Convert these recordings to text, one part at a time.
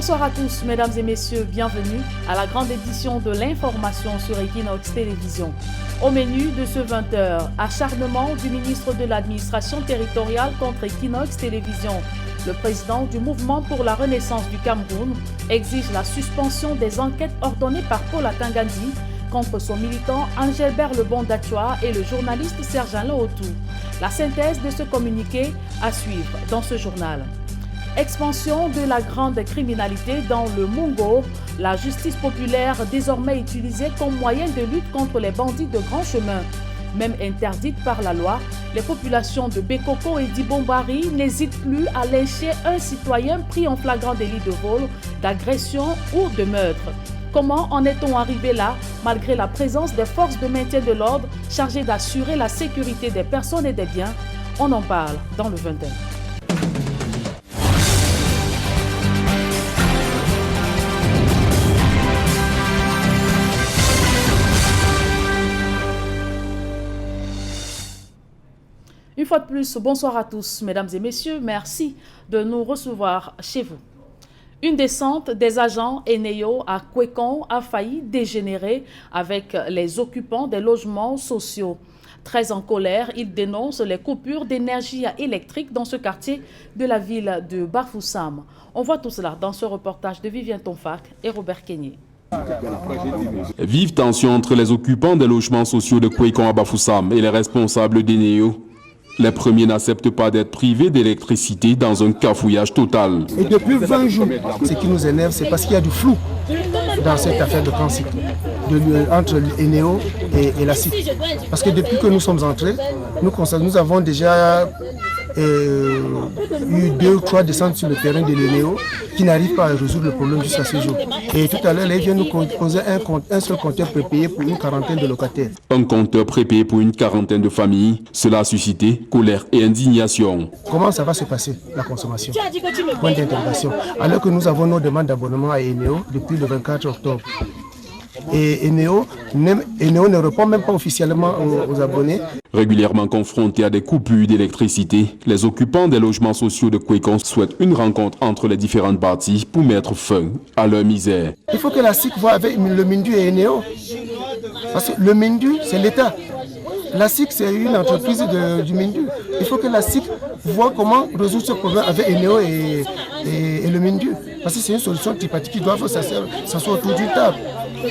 Bonsoir à tous, mesdames et messieurs, bienvenue à la grande édition de l'information sur Equinox Télévision. Au menu de ce 20h, acharnement du ministre de l'administration territoriale contre Equinox Télévision. Le président du mouvement pour la renaissance du Cameroun exige la suspension des enquêtes ordonnées par Paul Atangandi contre son militant Angelbert Lebon-Dachua et le journaliste Serge-Alain Autou. La synthèse de ce communiqué à suivre dans ce journal. Expansion de la grande criminalité dans le Mungo, la justice populaire désormais utilisée comme moyen de lutte contre les bandits de grand chemin. Même interdite par la loi, les populations de Bekoko et d'Ibombari n'hésitent plus à lyncher un citoyen pris en flagrant délit de vol, d'agression ou de meurtre. Comment en est-on arrivé là, malgré la présence des forces de maintien de l'ordre chargées d'assurer la sécurité des personnes et des biens? On en parle dans le 20h. Une fois de plus, bonsoir à tous, mesdames et messieurs. Merci de nous recevoir chez vous. Une descente des agents Eneo à Kwekon a failli dégénérer avec les occupants des logements sociaux. Très en colère, ils dénoncent les coupures d'énergie électrique dans ce quartier de la ville de Bafoussam. On voit tout cela dans ce reportage de Vivien Tonfac et Robert Kenyé. Vive tension entre les occupants des logements sociaux de Kwekon à Bafoussam et les responsables d'Eneo. Les premiers n'acceptent pas d'être privés d'électricité dans un cafouillage total. Et depuis 20 jours, ce qui nous énerve, c'est parce qu'il y a du flou dans cette affaire de transit entre Eneo et la SIC. Parce que depuis que nous sommes entrés, nous avons déjà eu 2 ou 3 descentes sur le terrain de l'Eneo qui n'arrivent pas à résoudre le problème jusqu'à ce jour. Et tout à l'heure, ils viennent nous poser un seul compteur prépayé pour une quarantaine de locataires. Un compteur prépayé pour une quarantaine de familles, cela a suscité colère et indignation. Comment ça va se passer, la consommation? Point d'interrogation. Alors que nous avons nos demandes d'abonnement à Eneo depuis le 24 octobre. Et Eneo ne répond même pas officiellement aux abonnés. Régulièrement confrontés à des coupures d'électricité, les occupants des logements sociaux de Kwekon souhaitent une rencontre entre les différentes parties pour mettre fin à leur misère. Il faut que la SIC voie avec le Mindu et Eneo. Parce que le Mindu, c'est l'État. La SIC, c'est une entreprise du Mindu. Il faut que la SIC voit comment résoudre ce problème avec Eneo et le Mindu. Parce que c'est une solution tripartite qui doit s'asseoir autour d'une table.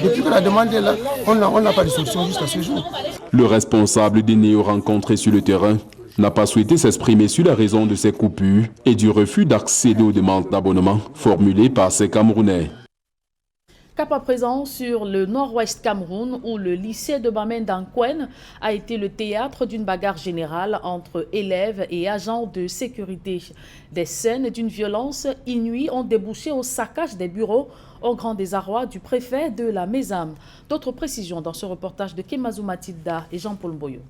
Depuis que la demande est là, on n'a pas de solution jusqu'à ce jour. Le responsable d'Eneo rencontré sur le terrain n'a pas souhaité s'exprimer sur la raison de ces coupures et du refus d'accéder aux demandes d'abonnement formulées par ces Camerounais. Cap à présent sur le nord-ouest Cameroun où le lycée de Bamenda-Nkwen a été le théâtre d'une bagarre générale entre élèves et agents de sécurité. Des scènes d'une violence inouïe ont débouché au saccage des bureaux au grand désarroi du préfet de la Mézam. D'autres précisions dans ce reportage de Kemazou Matilda et Jean-Paul Mboyo.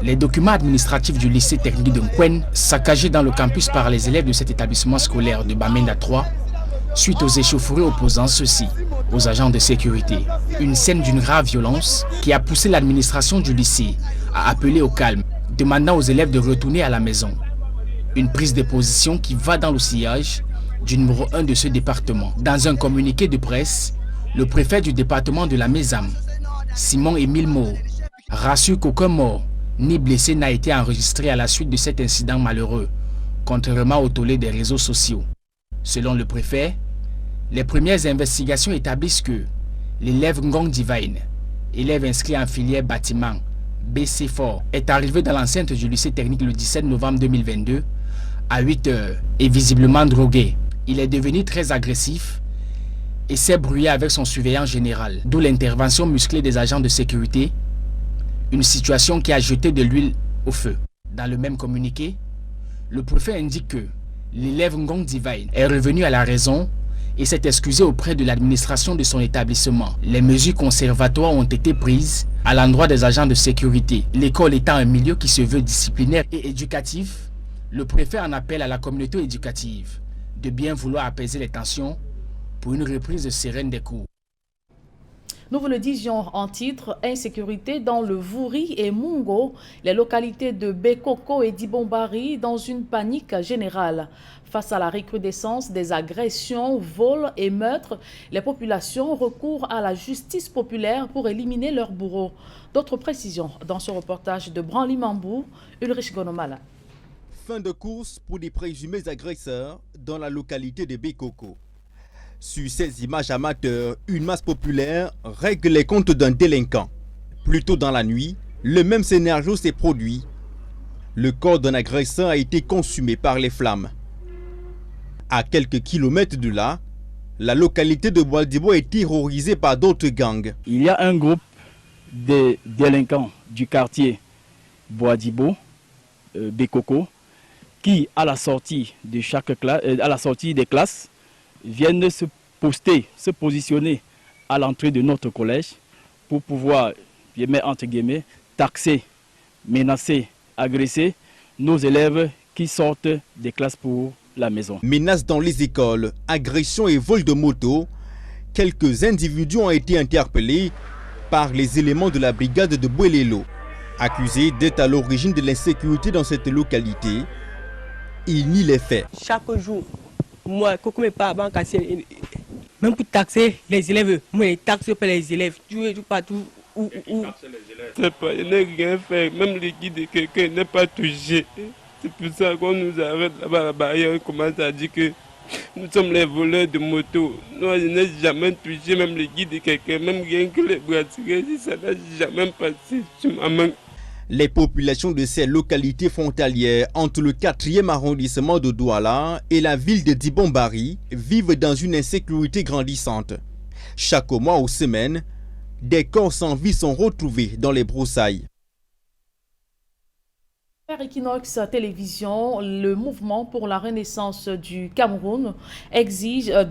Les documents administratifs du lycée technique de Nkwen, saccagés dans le campus par les élèves de cet établissement scolaire de Bamenda 3, suite aux échauffourées opposant ceux-ci aux agents de sécurité. Une scène d'une grave violence qui a poussé l'administration du lycée à appeler au calme, demandant aux élèves de retourner à la maison. Une prise de position qui va dans le sillage du numéro 1 de ce département. Dans un communiqué de presse, le préfet du département de la Mézam, Simon-Émile Mo, rassure qu'aucun mort ni blessé n'a été enregistré à la suite de cet incident malheureux, contrairement au tollé des réseaux sociaux. Selon le préfet, les premières investigations établissent que l'élève Ngong Divine, élève inscrit en filière bâtiment BC4, est arrivé dans l'enceinte du lycée technique le 17 novembre 2022 à 8 heures et visiblement drogué. Il est devenu très agressif et s'est brouillé avec son surveillant général, d'où l'intervention musclée des agents de sécurité, une situation qui a jeté de l'huile au feu. Dans le même communiqué, le préfet indique que l'élève Ngong Divine est revenu à la raison et s'est excusé auprès de l'administration de son établissement. Les mesures conservatoires ont été prises à l'endroit des agents de sécurité. L'école étant un milieu qui se veut disciplinaire et éducatif, le préfet en appelle à la communauté éducative de bien vouloir apaiser les tensions pour une reprise sereine des cours. Nous vous le disions en titre, insécurité dans le Vouri et Mungo, les localités de Bekoko et d'Ibombari dans une panique générale. Face à la recrudescence des agressions, vols et meurtres, les populations recourent à la justice populaire pour éliminer leurs bourreaux. D'autres précisions dans ce reportage de Branly Mambou, Ulrich Gonomala. Fin de course pour des présumés agresseurs dans la localité de Bekoko. Sur ces images amateurs, une masse populaire règle les comptes d'un délinquant. Plus tôt dans la nuit, le même scénario s'est produit. Le corps d'un agresseur a été consumé par les flammes. À quelques kilomètres de là, la localité de Boadibo est terrorisée par d'autres gangs. Il y a un groupe de délinquants du quartier Boadibo, Bekoko, qui à la sortie de chaque classe, à la sortie des classes, viennent se positionner à l'entrée de notre collège pour pouvoir, entre guillemets, taxer, menacer, agresser nos élèves qui sortent des classes pour la maison. Menaces dans les écoles, agressions et vols de moto, quelques individus ont été interpellés par les éléments de la brigade de Bouelelo. Accusés d'être à l'origine de l'insécurité dans cette localité, ils nient les faits. Chaque jour, moi, même pour taxer les élèves, moi, je taxe pas les élèves. Tu es partout. C'est pas, il n'a rien fait, même le guide de quelqu'un n'est pas touché. C'est pour ça qu'on nous arrête là-bas à la barrière, on commence à dire que nous sommes les voleurs de moto. Moi, je n'ai jamais touché même le guide de quelqu'un, même rien que les bras tirés, ça n'a jamais passé sur ma main. Les populations de ces localités frontalières entre le 4e arrondissement de Douala et la ville de Dibombari vivent dans une insécurité grandissante. Chaque mois ou semaine, des corps sans vie sont retrouvés dans les broussailles. Equinox Télévision, le mouvement pour la renaissance du Cameroun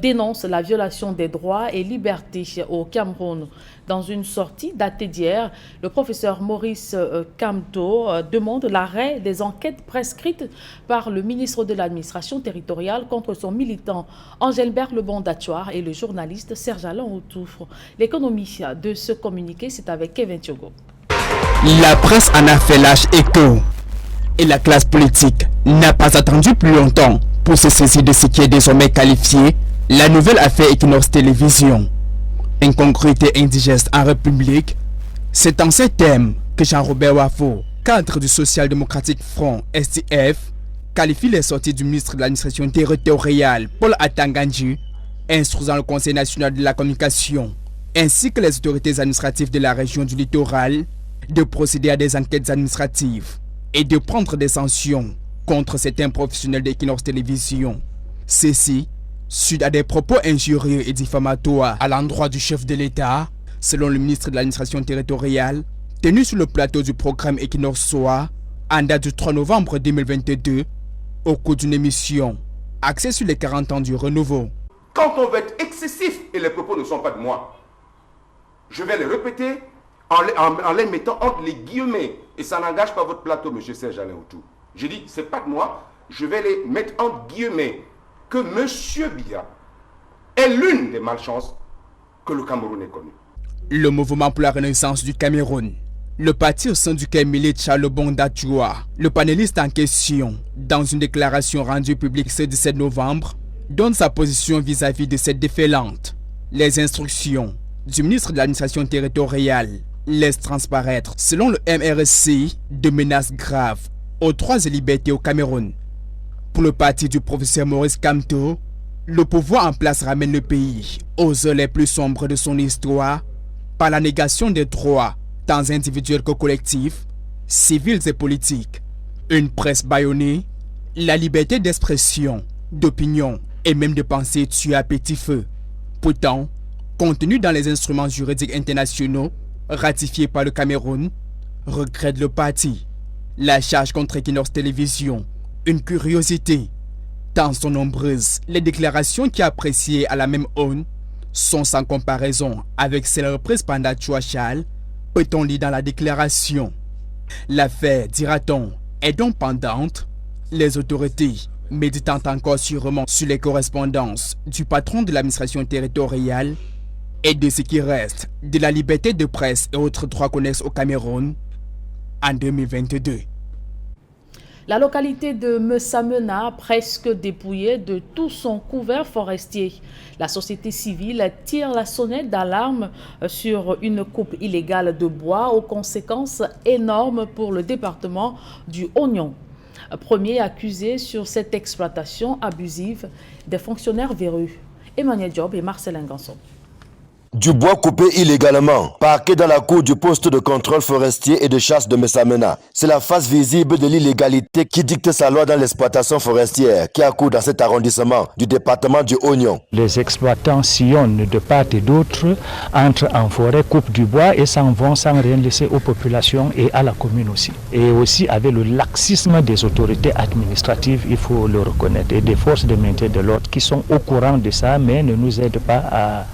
dénonce la violation des droits et libertés au Cameroun. Dans une sortie datée d'hier, le professeur Maurice Kamto demande l'arrêt des enquêtes prescrites par le ministre de l'administration territoriale contre son militant Engelbert Lebon-Datuar et le journaliste Serge Alain Outoufre. L'économie de ce communiqué, c'est avec Kevin Thiogo. La presse en a fait lâche écho. Et la classe politique n'a pas attendu plus longtemps pour se saisir de ce qui est désormais qualifié la nouvelle affaire Equinox Télévision. Incongruité indigeste en République, c'est en ces termes que Jean-Robert Wafo, cadre du Social-Démocratique Front SDF, qualifie les sorties du ministre de l'administration territoriale Paul Atanganji, instruisant le Conseil national de la communication, ainsi que les autorités administratives de la région du littoral, de procéder à des enquêtes administratives et de prendre des sanctions contre certains professionnels d'Equinox Télévision. Ceci, suite à des propos injurieux et diffamatoires à l'endroit du chef de l'État, selon le ministre de l'administration territoriale, tenu sur le plateau du programme Equinox Soir, en date du 3 novembre 2022, au cours d'une émission axée sur les 40 ans du renouveau. Quand on veut être excessif, et les propos ne sont pas de moi, je vais les répéter en les mettant entre les guillemets. Et ça n'engage pas votre plateau, M. Serge Alain Outoufre. Je dis, c'est pas de moi, je vais les mettre entre guillemets. Que M. Biya est l'une des malchances que le Cameroun ait connues. Le mouvement pour la renaissance du Cameroun, le parti au sein duquel milite Charles Lebon-Datuar, le panéliste en question, dans une déclaration rendue publique ce 17 novembre, donne sa position vis-à-vis de cette déferlante. Les instructions du ministre de l'administration territoriale laissent transparaître, selon le MRSC, de menaces graves aux droits et libertés au Cameroun. Pour le parti du professeur Maurice Kamto, le pouvoir en place ramène le pays aux heures les plus sombres de son histoire par la négation des droits, tant individuels que collectifs, civils et politiques. Une presse bâillonnée, la liberté d'expression, d'opinion et même de pensée tuée à petit feu. Pourtant, contenu dans les instruments juridiques internationaux ratifiés par le Cameroun, regrette le parti. La charge contre Equinox Télévision, une curiosité, tant sont nombreuses les déclarations qui appréciées à la même aune sont sans comparaison avec celles reprises par Datuar Charles, peut-on lire dans la déclaration. L'affaire, dira-t-on, est donc pendante, les autorités méditant encore sûrement sur les correspondances du patron de l'administration territoriale et de ce qui reste de la liberté de presse et autres droits connexes au Cameroun en 2022. La localité de Messamena, presque dépouillée de tout son couvert forestier. La société civile tire la sonnette d'alarme sur une coupe illégale de bois aux conséquences énormes pour le département du Oignon. Premier accusé sur cette exploitation abusive des fonctionnaires véreux, Emmanuel Diop et Marcelin Ganson. Du bois coupé illégalement, parqué dans la cour du poste de contrôle forestier et de chasse de Messamena. C'est la face visible de l'illégalité qui dicte sa loi dans l'exploitation forestière qui a cours dans cet arrondissement du département du Oignon. Les exploitants sillonnent de part et d'autre, entrent en forêt, coupent du bois et s'en vont sans rien laisser aux populations et à la commune aussi. Et aussi avec le laxisme des autorités administratives, il faut le reconnaître, et des forces de maintien de l'ordre qui sont au courant de ça mais ne nous aident pas à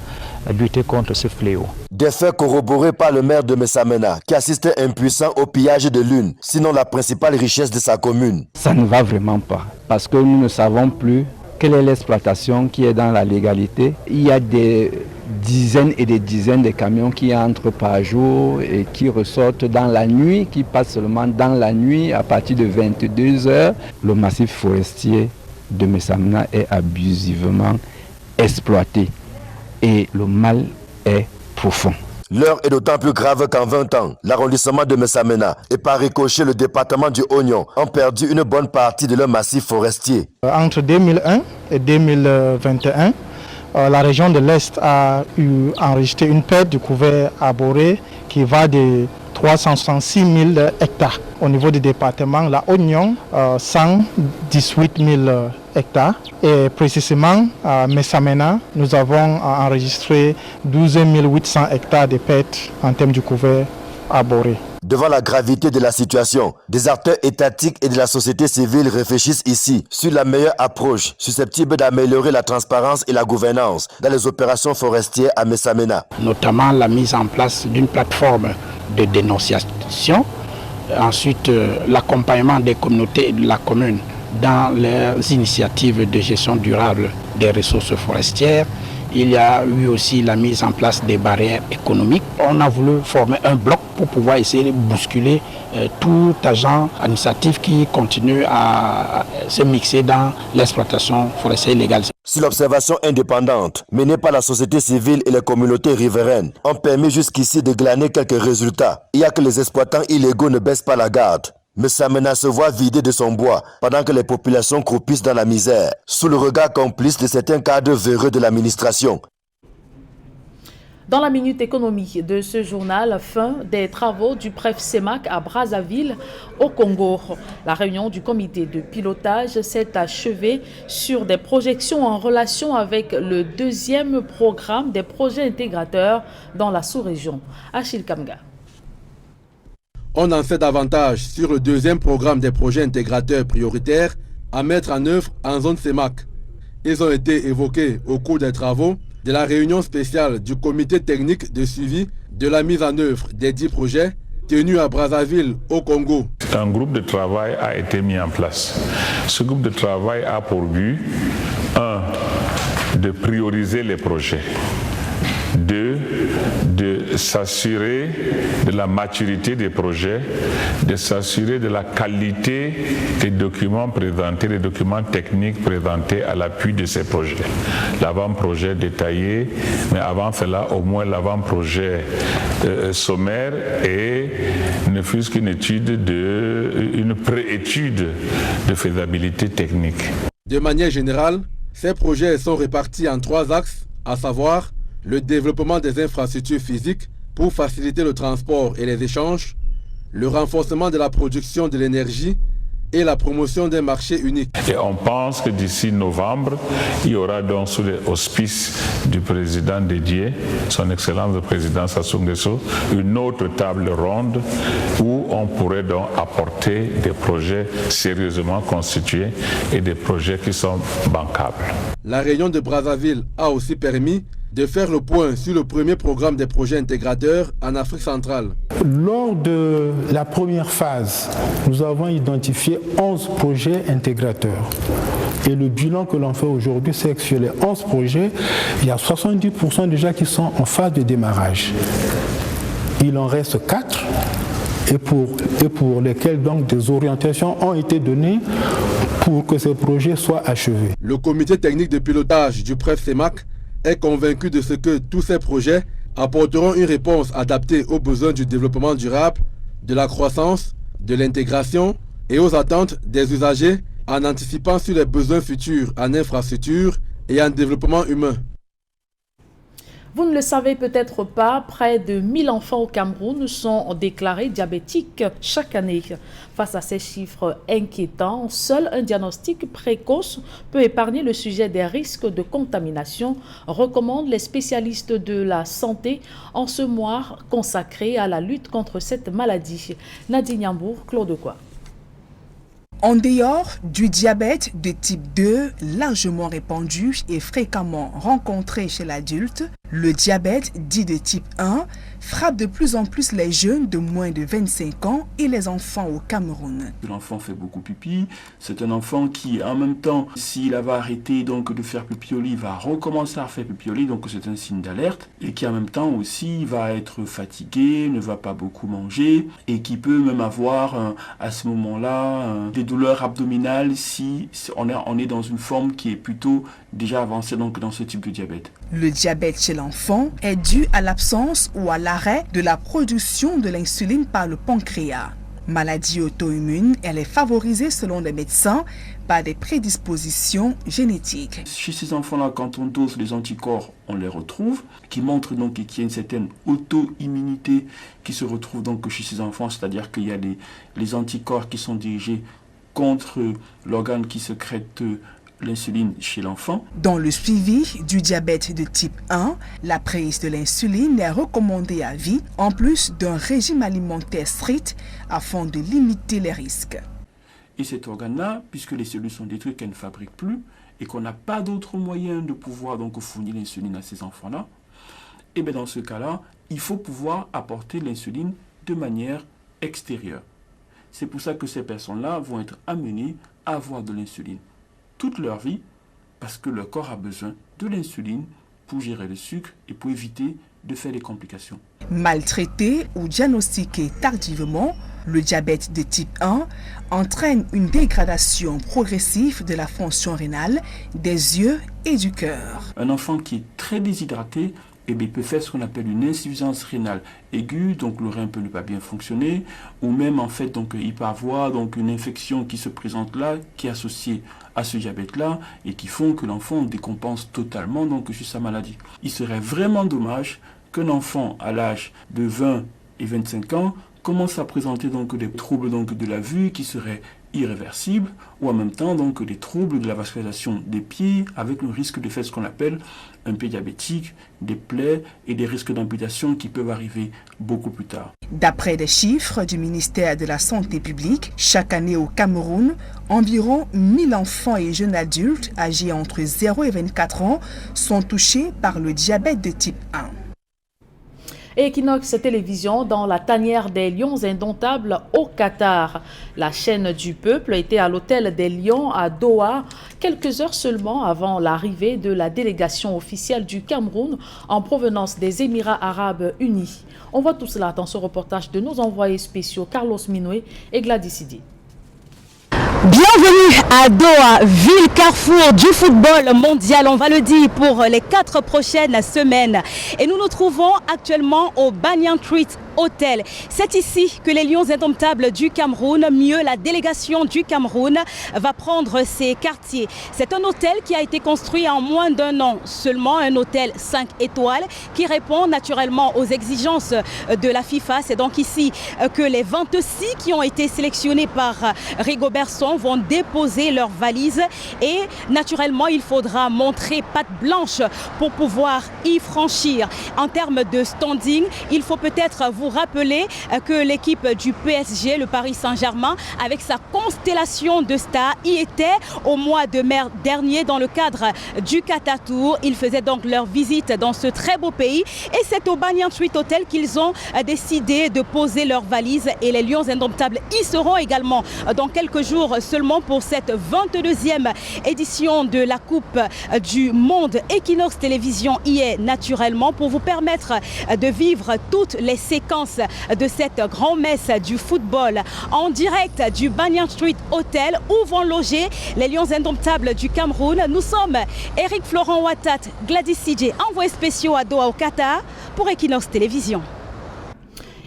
lutter contre ce fléau. Des faits corroborés par le maire de Messamena qui assistait impuissant au pillage de l'une, sinon la principale richesse de sa commune. Ça ne va vraiment pas parce que nous ne savons plus quelle est l'exploitation qui est dans la légalité. Il y a des dizaines et des dizaines de camions qui entrent par jour et qui ressortent dans la nuit, qui passent seulement dans la nuit à partir de 22 heures. Le massif forestier de Messamena est abusivement exploité. Et le mal est profond. L'heure est d'autant plus grave qu'en 20 ans, l'arrondissement de Messamena et par ricochet le département du Oignon ont perdu une bonne partie de leur massif forestier. Entre 2001 et 2021, la région de l'Est a enregistré une perte du couvert arboré qui va de 366 000 hectares. Au niveau du département, la Oignon, 118 000 hectares. Et précisément, à Messamena, nous avons enregistré 12 800 hectares de pertes en termes du couvert arboré. Devant la gravité de la situation, des acteurs étatiques et de la société civile réfléchissent ici sur la meilleure approche susceptible d'améliorer la transparence et la gouvernance dans les opérations forestières à Messamena. Notamment la mise en place d'une plateforme de dénonciation, ensuite l'accompagnement des communautés et de la commune dans leurs initiatives de gestion durable des ressources forestières. Il y a eu aussi la mise en place des barrières économiques. On a voulu former un bloc pour pouvoir essayer de bousculer tout agent administratif qui continue à se mixer dans l'exploitation forestière illégale. Si l'observation indépendante menée par la société civile et les communautés riveraines ont permis jusqu'ici de glaner quelques résultats, il y a que les exploitants illégaux ne baissent pas la garde. Messamena se voit vidé de son bois pendant que les populations croupissent dans la misère, sous le regard complice de certains cadres véreux de l'administration. Dans la minute économie de ce journal, fin des travaux du PREF-CEMAC à Brazzaville, au Congo. La réunion du comité de pilotage s'est achevée sur des projections en relation avec le deuxième programme des projets intégrateurs dans la sous-région. Achille Kamga. On en sait davantage sur le deuxième programme des projets intégrateurs prioritaires à mettre en œuvre en zone CEMAC. Ils ont été évoqués au cours des travaux de la réunion spéciale du comité technique de suivi de la mise en œuvre des 10 projets tenus à Brazzaville, au Congo. Un groupe de travail a été mis en place. Ce groupe de travail a pour but, 1, de prioriser les projets. 2, de s'assurer de la maturité des projets, de s'assurer de la qualité des documents présentés, des documents techniques présentés à l'appui de ces projets. L'avant-projet détaillé, mais avant cela, au moins l'avant-projet sommaire et ne fût-ce qu'une une pré-étude de faisabilité technique. De manière générale, ces projets sont répartis en 3 axes, à savoir le développement des infrastructures physiques pour faciliter le transport et les échanges, le renforcement de la production de l'énergie et la promotion d'un marché unique. Et on pense que d'ici novembre, il y aura donc sous les auspices du président dédié, son Excellence le président Sassou Nguesso, une autre table ronde où on pourrait donc apporter des projets sérieusement constitués et des projets qui sont bancables. La réunion de Brazzaville a aussi permis de faire le point sur le premier programme des projets intégrateurs en Afrique centrale. Lors de la première phase, nous avons identifié 11 projets intégrateurs. Et le bilan que l'on fait aujourd'hui, c'est que sur les 11 projets, il y a 70% déjà qui sont en phase de démarrage. Il en reste 4 et pour lesquels donc des orientations ont été données pour que ces projets soient achevés. Le comité technique de pilotage du PREF-CEMAC est convaincu de ce que tous ces projets apporteront une réponse adaptée aux besoins du développement durable, de la croissance, de l'intégration et aux attentes des usagers en anticipant sur les besoins futurs en infrastructure et en développement humain. Vous ne le savez peut-être pas, près de 1000 enfants au Cameroun sont déclarés diabétiques chaque année. Face à ces chiffres inquiétants, seul un diagnostic précoce peut épargner le sujet des risques de contamination, recommandent les spécialistes de la santé en ce mois consacré à la lutte contre cette maladie. Nadine Nyambour, Claude Quoi. En dehors du diabète de type 2, largement répandu et fréquemment rencontré chez l'adulte, le diabète dit de type 1 frappe de plus en plus les jeunes de moins de 25 ans et les enfants au Cameroun. L'enfant fait beaucoup pipi, c'est un enfant qui en même temps, s'il va arrêter donc de faire pipi au lit, va recommencer à faire pipi au lit, donc c'est un signe d'alerte, et qui en même temps aussi va être fatigué, ne va pas beaucoup manger, et qui peut même avoir à ce moment-là des douleurs abdominales si on est dans une forme qui est plutôt déjà avancée donc dans ce type de diabète. Le diabète chez l'enfant est dû à l'absence ou à l'arrêt de la production de l'insuline par le pancréas. Maladie auto-immune, elle est favorisée selon les médecins par des prédispositions génétiques. Chez ces enfants-là, quand on dose les anticorps, on les retrouve, qui montrent donc qu'il y a une certaine auto-immunité qui se retrouve donc chez ces enfants, c'est-à-dire qu'il y a les anticorps qui sont dirigés contre l'organe qui sécrète l'insuline chez l'enfant. Dans le suivi du diabète de type 1, la prise de l'insuline est recommandée à vie, en plus d'un régime alimentaire strict afin de limiter les risques. Et cet organe-là, puisque les cellules sont détruites, qu'elles ne fabriquent plus, et qu'on n'a pas d'autre moyen de pouvoir donc fournir l'insuline à ces enfants-là, et bien dans ce cas-là, il faut pouvoir apporter l'insuline de manière extérieure. C'est pour ça que ces personnes-là vont être amenées à avoir de l'insuline toute leur vie, parce que leur corps a besoin de l'insuline pour gérer le sucre et pour éviter de faire des complications. Maltraité ou diagnostiqué tardivement, le diabète de type 1 entraîne une dégradation progressive de la fonction rénale, des yeux et du cœur. Un enfant qui est très déshydraté peut faire ce qu'on appelle une insuffisance rénale aiguë, donc le rein peut ne pas bien fonctionner, ou même en fait donc il peut avoir donc une infection qui se présente là, qui est associée à ce diabète-là et qui font que l'enfant décompense totalement donc sur sa maladie. Il serait vraiment dommage qu'un enfant à l'âge de 20 et 25 ans commence à présenter donc des troubles donc de la vue qui seraient irréversibles, ou en même temps donc des troubles de la vascularisation des pieds avec le risque de faire ce qu'on appelle un pied diabétique, des plaies et des risques d'amputation qui peuvent arriver beaucoup plus tard. D'après des chiffres du ministère de la Santé publique, chaque année au Cameroun, environ 1000 enfants et jeunes adultes âgés entre 0 et 24 ans sont touchés par le diabète de type 1. Equinox Télévision dans la tanière des lions indomptables au Qatar. La chaîne du peuple était à l'hôtel des Lions à Doha quelques heures seulement avant l'arrivée de la délégation officielle du Cameroun en provenance des Émirats Arabes Unis. On voit tout cela dans ce reportage de nos envoyés spéciaux Carlos Minoué et Gladys Sidi. Bienvenue à Doha, ville carrefour du football mondial, on va le dire, pour les 4 prochaines semaines. Et nous nous trouvons actuellement au Banyan Street Hotel. C'est ici que les Lions indomptables du Cameroun, mieux la délégation du Cameroun, va prendre ses quartiers. C'est un hôtel qui a été construit en moins d'1 an, seulement un hôtel 5 étoiles qui répond naturellement aux exigences de la FIFA. C'est donc ici que les 26 qui ont été sélectionnés par Rigobert Song vont déposer leurs valises et naturellement il faudra montrer patte blanche pour pouvoir y franchir. En termes de standing, il faut peut-être vous rappeler que l'équipe du PSG, le Paris Saint-Germain, avec sa constellation de stars, y était au mois de mai dernier dans le cadre du Qatar Tour. Ils faisaient donc leur visite dans ce très beau pays et c'est au Banyan Street Hotel qu'ils ont décidé de poser leurs valises et les Lions Indomptables y seront également dans quelques jours seulement pour cette 22e édition de la Coupe du Monde. Equinox Télévision y est naturellement pour vous permettre de vivre toutes les séquences de cette grand-messe du football en direct du Banyan Street Hotel où vont loger les Lions Indomptables du Cameroun. Nous sommes Eric Florent Ouattat, Gladys CJ, envoyés spéciaux à Doha au Qatar pour Equinox Télévision.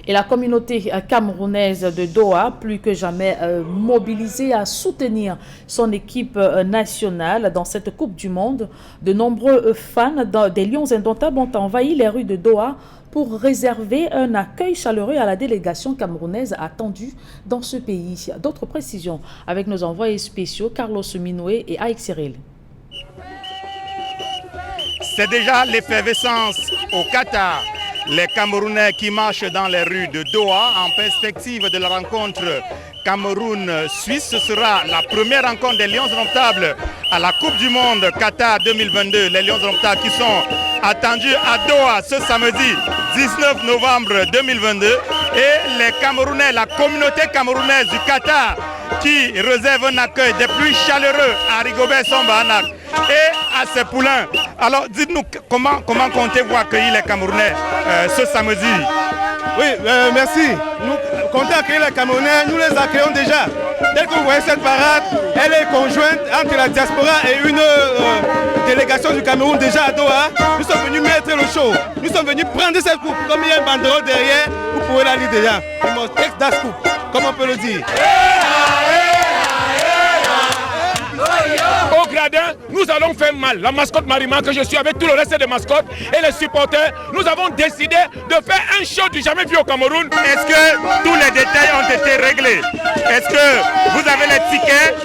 Et la communauté camerounaise de Doha, plus que jamais mobilisée à soutenir son équipe nationale dans cette Coupe du Monde. De nombreux fans des Lions Indomptables ont envahi les rues de Doha pour réserver un accueil chaleureux à la délégation camerounaise attendue dans ce pays. D'autres précisions avec nos envoyés spéciaux Carlos Minoué et Aïk Cyril. C'est déjà l'effervescence au Qatar. Les Camerounais qui marchent dans les rues de Doha en perspective de la rencontre Cameroun-Suisse. Ce sera la première rencontre des Lions Indomptables à la Coupe du Monde Qatar 2022. Les Lions Indomptables qui sont attendus à Doha ce samedi 19 novembre 2022. Et les Camerounais, la communauté camerounaise du Qatar qui réserve un accueil des plus chaleureux à Rigobert Song-Bahanac et à ses poulains. Alors dites-nous comment comptez-vous accueillir les Camerounais ce samedi? Oui, merci. Nous comptons accueillir les Camerounais, nous les accueillons déjà. Dès que vous voyez cette parade, elle est conjointe entre la diaspora et une délégation du Cameroun déjà à Doha. Nous sommes venus mettre le show. Nous sommes venus prendre cette coupe. Comme il y a une banderole derrière, vous pouvez la lire déjà. We must take that scoop, comme on peut le dire. Au gradin, nous allons faire mal. La mascotte Marima, que je suis avec tout le reste des mascottes et les supporters, nous avons décidé de faire un show du jamais vu au Cameroun. Est-ce que tous les détails ont été réglés? Est-ce que vous avez les tickets?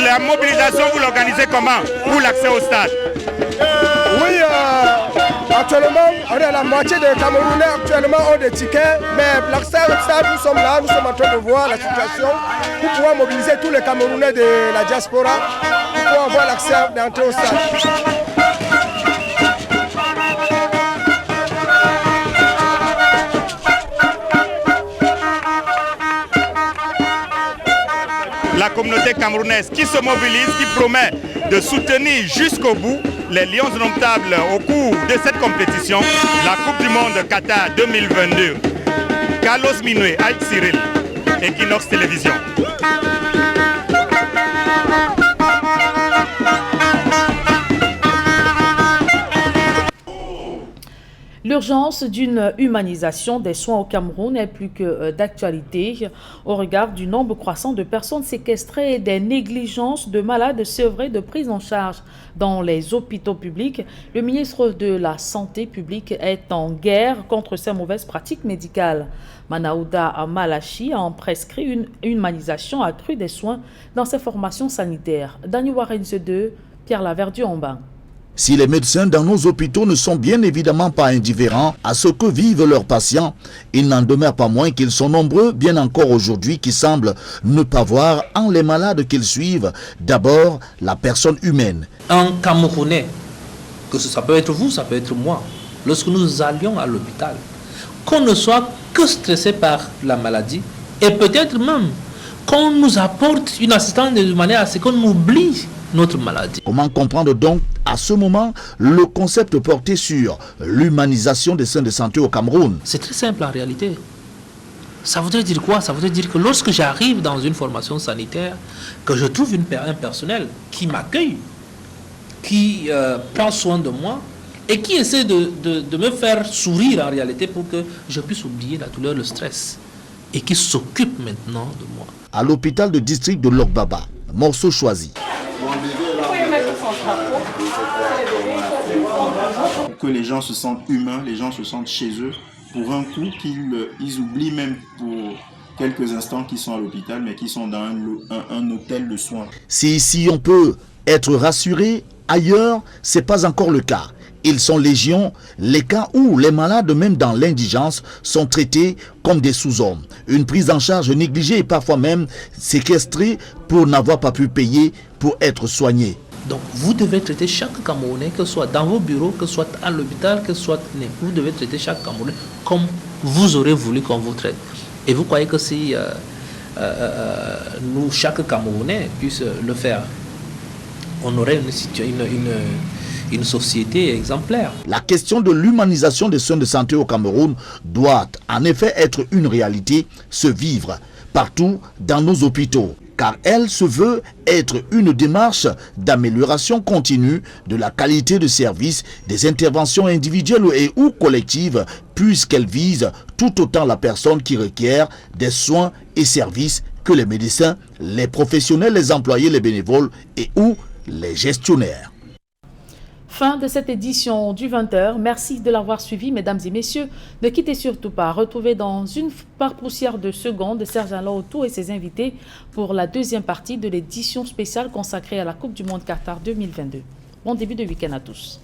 La mobilisation, vous l'organisez comment pour l'accès au stade? Oui, actuellement, on est à la moitié des Camerounais actuellement ont des tickets, mais l'accès au stade, nous sommes là, nous sommes en train de voir la situation pour pouvoir mobiliser tous les Camerounais de la diaspora pour avoir l'accès d'entrer au stade. La communauté camerounaise qui se mobilise, qui promet de soutenir jusqu'au bout les Lions Indomptables au cours de cette compétition, la Coupe du Monde Qatar 2022. Carlos Minoué, Aïk Cyril, Equinox Télévision. L'urgence d'une humanisation des soins au Cameroun est plus que d'actualité au regard du nombre croissant de personnes séquestrées et des négligences de malades sevrés de prise en charge dans les hôpitaux publics. Le ministre de la Santé publique est en guerre contre ces mauvaises pratiques médicales. Manaouda Malachi a prescrit une humanisation accrue des soins dans ses formations sanitaires. Daniel Warenze 2, Pierre Laverdu en bas. Si les médecins dans nos hôpitaux ne sont bien évidemment pas indifférents à ce que vivent leurs patients, il n'en demeure pas moins qu'ils sont nombreux, bien encore aujourd'hui, qui semblent ne pas voir en les malades qu'ils suivent d'abord la personne humaine. Un Camerounais, que ça peut être vous, ça peut être moi, lorsque nous allions à l'hôpital, qu'on ne soit que stressé par la maladie et peut-être même qu'on nous apporte une assistance de manière à ce qu'on oublie notre maladie. Comment comprendre donc à ce moment le concept porté sur l'humanisation des soins de santé au Cameroun? C'est très simple en réalité. Ça voudrait dire quoi? Ça voudrait dire que lorsque j'arrive dans une formation sanitaire, que je trouve un personnel qui m'accueille, qui prend soin de moi et qui essaie de me faire sourire en réalité pour que je puisse oublier la douleur, le stress et qui s'occupe maintenant de moi. À l'hôpital de district de Lokbaba, morceau choisi. Que les gens se sentent humains, les gens se sentent chez eux, pour un coup qu'ils oublient même pour quelques instants qu'ils sont à l'hôpital, mais qu'ils sont dans un hôtel de soins. Si ici on peut être rassuré, ailleurs, c'est pas encore le cas. Ils sont légion, les cas où les malades, même dans l'indigence, sont traités comme des sous-hommes. Une prise en charge négligée et parfois même séquestrée pour n'avoir pas pu payer pour être soigné. Donc vous devez traiter chaque Camerounais, que ce soit dans vos bureaux, que ce soit à l'hôpital, que ce soit... Vous devez traiter chaque Camerounais comme vous aurez voulu qu'on vous traite. Et vous croyez que si nous, chaque Camerounais, puisse le faire, on aurait une société exemplaire. La question de l'humanisation des soins de santé au Cameroun doit en effet être une réalité, se vivre partout dans nos hôpitaux, car elle se veut être une démarche d'amélioration continue de la qualité de service, des interventions individuelles et ou collectives, puisqu'elle vise tout autant la personne qui requiert des soins et services que les médecins, les professionnels, les employés, les bénévoles et ou les gestionnaires. Fin de cette édition du 20h. Merci de l'avoir suivi, mesdames et messieurs. Ne quittez surtout pas. Retrouvez dans une part poussière de secondes Serge-Alain Autou et ses invités pour la deuxième partie de l'édition spéciale consacrée à la Coupe du Monde Qatar 2022. Bon début de week-end à tous.